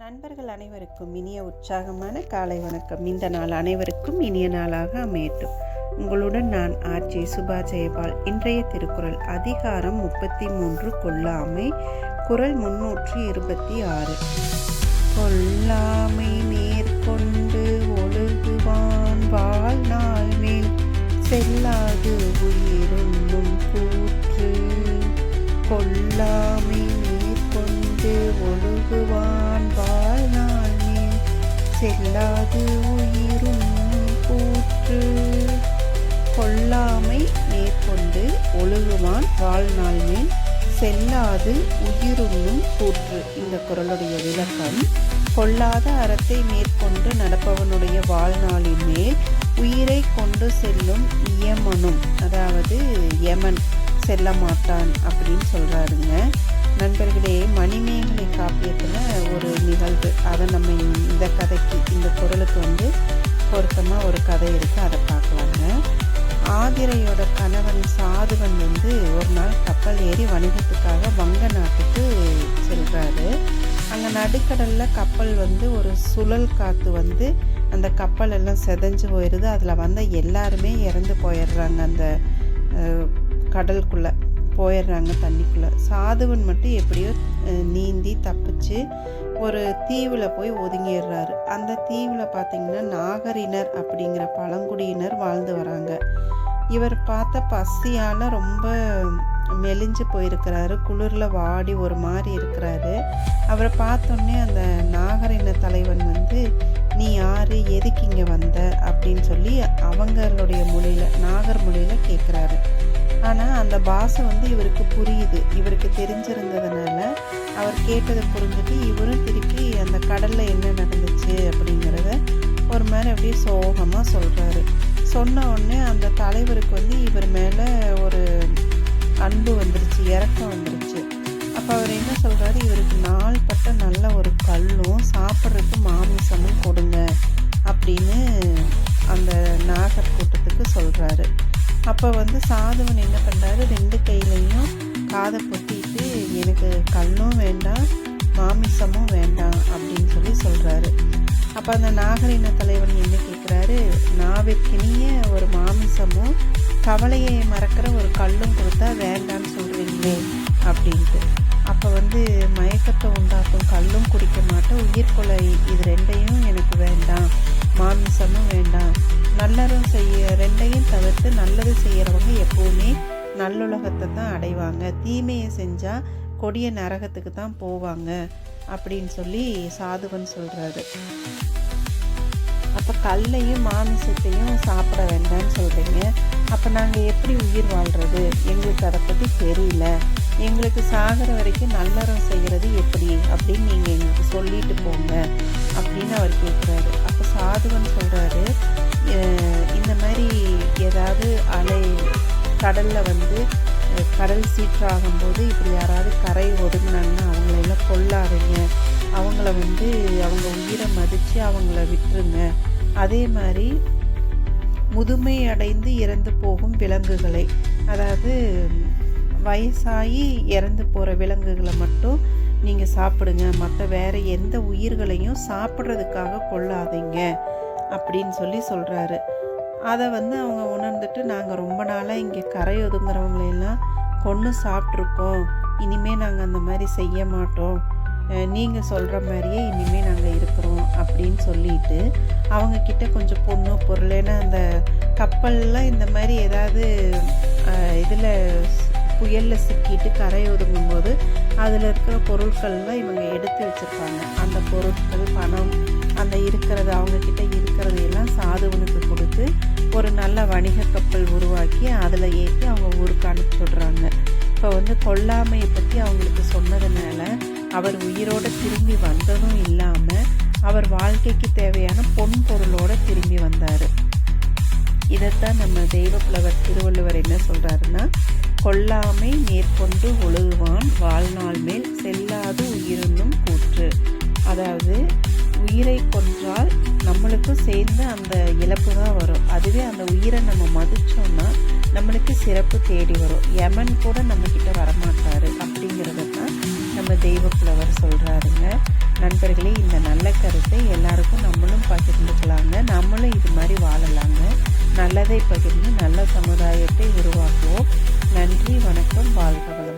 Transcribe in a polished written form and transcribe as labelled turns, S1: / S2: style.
S1: நண்பர்கள் அனைவருக்கும் இனிய உற்சாகமான காலை வணக்கம். இந்த நாள் அனைவருக்கும் இனிய நாளாக அமையட்டும். உங்களுடன் நான் ஆர்ஜே சுபா ஜெயபால். இன்றைய திருக்குறள் அதிகாரம் 33 கொல்லாமை, குறள் 326. கொல்லாமை மேற்கொண்டு ஒழுகுவான் வாழ்நாள் மேல் செல்லாது உயிருண்ணும் கூற்று. கொல்லாமை மேற்கொண்டு ஒழுகுவான் வாழ்நாள் மேல் செல்லாது உயிருண்ணும் கூற்று. கொல்லாமை மேற்கொண்டு ஒழுகுவான் வாழ்நாள் மேல் செல்லாது உயிருண்ணும் கூற்று. இந்த குறளுடைய விளக்கம்: கொல்லாத அறத்தை மேற்கொண்டு நடப்பவனுடைய வாழ்நாளின் மேல் உயிரை கொண்டு செல்லும் இயமனும், அதாவது யமன் செல்ல மாட்டான் அப்படின்னு சொல்றாருங்க. நண்பர்களே, மணிமேகலை காப்பியத்தில் ஒரு நிகழ்வு, அதை நம்ம இந்த கதைக்கு, இந்த குறளுக்கு பொருத்தமாக ஒரு கதை இருக்குது, அதை பார்க்கலாங்க. ஆதிரையோட கணவன் சாதுவன் ஒரு நாள் கப்பல் ஏறி வணிகத்துக்காக வங்க நாட்டுக்கு செல்றாரு. அங்கே நடுக்கடலில் கப்பல் ஒரு சுழல் காற்று அந்த கப்பல் எல்லாம் செதஞ்சு போயிடுது. அதில் வந்த எல்லாருமே இறந்து போயிடுறாங்க, அந்த கடலுக்குள்ளே போயிடுறாங்க, தண்ணிக்குள்ளே. சாதுவன் மட்டும் எப்படியோ நீந்தி தப்பிச்சு ஒரு தீவில் போய் ஒதுங்கிடுறாரு. அந்த தீவில் பார்த்திங்கன்னா நாகரினர் அப்படிங்கிற பழங்குடியினர் வாழ்ந்து வராங்க. இவர் பார்த்த பசியால் ரொம்ப மெலிஞ்சு போயிருக்கிறாரு, குளிரில் வாடி ஒரு மாதிரி இருக்கிறாரு. அவரை பார்த்தோன்னே அந்த நாகரின தலைவன் நீ யார், எதுக்கு இங்கே வந்த அப்படின்னு சொல்லி அவங்களுடைய மொழியில், நாகர் மொழியில் கேட்குறாரு. ஆனால் அந்த பாஷை இவருக்கு புரியுது. இவருக்கு தெரிஞ்சிருந்ததுனால அவர் கேட்டதை புரிஞ்சுட்டு இவரும் திருப்பி அந்த கடலில் என்ன நடந்துச்சு அப்படிங்கிறத ஒரு மாதிரி அப்படியே சோகமாக சொல்கிறாரு. சொன்ன உடனே அந்த தலைவருக்கு இவர் மேலே ஒரு அன்பு வந்துருச்சு, இறக்கம் வந்துருச்சு. அப்போ அவர் என்ன சொல்கிறாரு, இவருக்கு நாள்பட்ட நல்ல ஒரு கல்லும் சாப்பிட்றதுக்கு மாமிசமும் கொடுங்க அப்படின்னு அந்த நாகர் கூட்டத்துக்கு சொல்கிறாரு. அப்போ சாதுவன் என்ன பண்ணுறாரு, 2 கையிலையும் காதை பொத்திட்டு எனக்கு கல்லும் வேண்டாம் மாமிசமும் வேண்டாம் அப்படின்னு சொல்லி சொல்கிறாரு. அப்போ அந்த நாகரின தலைவன் என்ன கேட்குறாரு, நாவிற்கினிய ஒரு மாமிசமும் கவலையை மறக்கிற ஒரு கல்லும் கொடுத்தா வேண்டான்னு சொல்கிறீங்களே அப்படின்ட்டு. அப்போ மயக்கத்தை உண்டாக்கும் கல்லும் குடிக்க மாட்டேன், உயிர்கொலை இது 2ஐயும் எனக்கு வேண்டாம், மாமிசமும் வேண்டாம், நல்லறம் செய்ய 2ஐயும் தவிர்த்து நல்லது செய்கிறவங்க எப்போவுமே நல்லுலகத்தை தான் அடைவாங்க, தீமையை செஞ்சால் கொடிய நரகத்துக்கு தான் போவாங்க அப்படின்னு சொல்லி சாதுவன் சொல்கிறாரு. அப்போ கல்லையும் மாமிசத்தையும் சாப்பிட வேண்டாம்னு சொல்கிறீங்க, அப்போ நாங்கள் எப்படி உயிர் வாழ்கிறது, எங்களுக்கு அதை பற்றி தெரியல, எங்களுக்கு சாகிற வரைக்கும் நல்லறம் செய்கிறது எப்படி அப்படின்னு நீங்கள் எங்களுக்கு சொல்லிட்டு போங்க அப்படின்னு அவர் கேட்குறாரு. அப்போ சாதுவன் சொல்கிறாரு, இந்த மாதிரி ஏதாவது அலை கடலில் கடல் சீற்றாகும்போது இப்படி யாராவது கரை ஒதுங்கினாங்கன்னா அவங்களெல்லாம் கொல்லாதீங்க, அவங்கள அவங்க உயிரை மதித்து அவங்கள விட்டுருங்க. அதே மாதிரி முதுமை அடைந்து இறந்து போகும் விலங்குகளை, அதாவது வயசாகி இறந்து போகிற விலங்குகளை மட்டும் நீங்கள் சாப்பிடுங்க, மற்ற வேறு எந்த உயிர்களையும் சாப்பிட்றதுக்காக கொள்ளாதீங்க அப்படின்னு சொல்லி சொல்கிறாரு. அதை அவங்க உணர்ந்துட்டு, நாங்கள் ரொம்ப நாளாக இங்கே கரை ஒதுங்குறவங்களையெல்லாம் கொன்று சாப்பிட்ருக்கோம், இனிமேல் நாங்கள் அந்த மாதிரி செய்ய மாட்டோம், நீங்கள் சொல்கிற மாதிரியே இனிமேல் நாங்கள் இருக்கிறோம் அப்படின்னு சொல்லிட்டு அவங்கக்கிட்ட கொஞ்சம் பொண்ணு பொருள், ஏன்னா அந்த கப்பல்லாம் இந்த மாதிரி ஏதாவது இதில் புயலில் சிக்கிட்டு கரை ஒதுங்கும்போது அதில் இருக்கிற பொருட்கள்லாம் இவங்க எடுத்து வச்சுருப்பாங்க. அந்த பொருட்கள், பணம், அந்த இருக்கிறது, அவங்கக்கிட்ட இருக்கிறதையெல்லாம் சாதுவனுக்கு கொடுத்து ஒரு நல்ல வணிக கப்பல் உருவாக்கி அதில் ஏற்றி அவங்க ஊருக்கு அனுப்பிச்சுடுறாங்க. இப்போ கொல்லாமையை பற்றி அவங்களுக்கு சொன்னதுனால அவர் உயிரோடு திரும்பி வந்ததும் இல்லாமல் அவர் வாழ்க்கைக்கு தேவையான பொன் பொருளோடு திரும்பி வந்தார். இதைத்தான் நம்ம தெய்வப்புலவர் திருவள்ளுவர் என்ன சொல்கிறாருன்னா, கொல்லாமை மேற்கொண்டு ஒழுகுவான் வாழ்நாள் மேல் செல்லாது உயிருண்ணும் கூற்று. அதாவது உயிரை கொன்றால் நம்மளுக்கும் சேர்ந்து அந்த இழப்பு தான் வரும். அதுவே அந்த உயிரை நம்ம மதித்தோம்னா நம்மளுக்கு சிறப்பு தேடி வரும். யமன் கூட நம்மக்கிட்ட வரமாட்டார் அப்படிங்கிறத தான் நம்ம நம்ம தெய்வப்புலவர் சொல்கிறாருங்க. நண்பர்களே, இந்த நல்ல கருத்தை எல்லாருக்கும் நம்மளும் பகிர்ந்துக்கலாங்க. நம்மளும் இது மாதிரி வாழலாங்க. நல்லதை பகிர்ந்து நல்ல சமுதாயத்தை உருவாக்குவோம். நன்றி, வணக்கம், வாழ்க வளமுடன்.